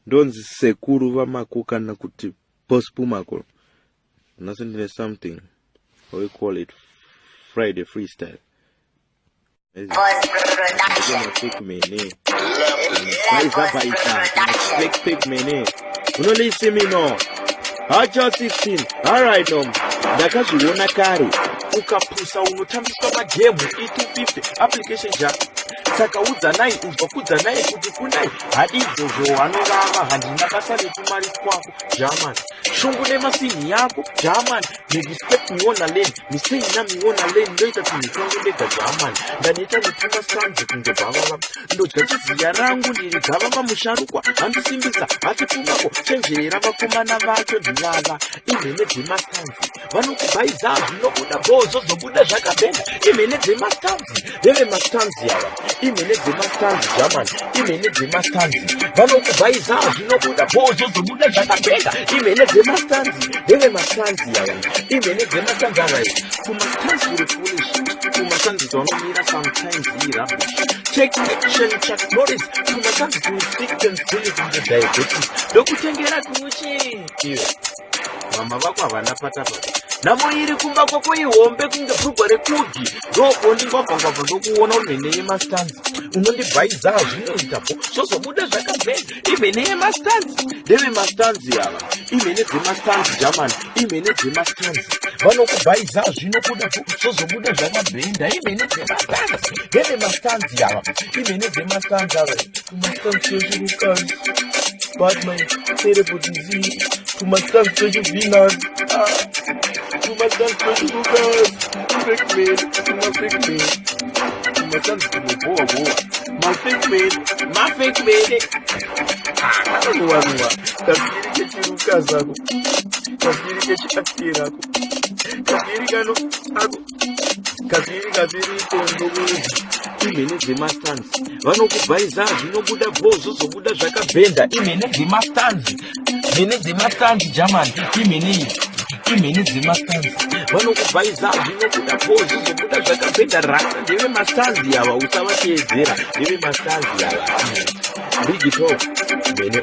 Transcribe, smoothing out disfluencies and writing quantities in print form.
Ndonzi sekuru vamakuka na kuti post Pumacol. Nothing there's something. How we call it Friday freestyle. Fake mhene. Fake mhene. Unolisi me no. Acha 16. Alright no. Ndakazviona kare. Ukapusa unotambiswa magemu E250 application ja. Saka udzanai uzwa kudzanai kuti kunai hadidzo zvo vanorava handina basa rekumari kwako German shungu nemasini yako German nerespect miona lane miseina miona lane ndoita timitongo ndega German ndaneta nePumasanzi kunge bhavava ndodya chiziya rangu ndiri gavama musharukwa handisimbisa hati Pumacol chenjerera vakomana vacho ndinava imhene dzemastanzi vanokubhaiza zvinobuda bhozo zobuda zvakabenda imhene dzemastanzi veve mastanzi ava imhene dzemastanzi German imhene dzemastanzi vanokubhaiza zvinobuda bhozo zobuda zvakabenda imhene dzemastanzi veve mastanzi ava imhene dzemastanzi ava Pumasanzi uri foolish Pumasanzi dzanomira sometimes he rubbish take action Chuck Norris Pumasanzi to stick and still in the diabetes ndokutengera kuchi iwe mama vako havana patapata namo iri kumba kwako ihombe kunge bhurugwa rekudhi ndokondi ngwabvangwabva ndokuona mhene yemastanzi unondibhaiza zvinoitapo zvozobuda zvakabhenda imhene yemastanzi ndeve mastanzi ava imhene dzemastanzi German imhene dzemastanzi vanokubhaiza zvinobuda zvozobuda zvakabhenda imhene dzemastanzi ndeve mastanzi ava imhene dzemastanzi ava Pumasanzi wezvirukazi Batman terrible disease Pumasanzi wezvivinas Pumasanzi wezvirukazi fake man fake man Pumasanzi kunoboa fake man anonowanwa kazviri kechirukazi ako kazviri kechiakitera ako kazviri kano ako kazviri tondowezi imhene dzemastanzi vanokubhaiza zvinobuda bhozo zobuda zvakabhenda imhene dzemastanzi mhene dzemastanzi German imhene dzemastanzi vanokubhaiza zvinobuda bhozo zobuda zvakabhenda rasa ndeve mastanzi ava usavateedzera ndeve mastanzi ava big talk mhene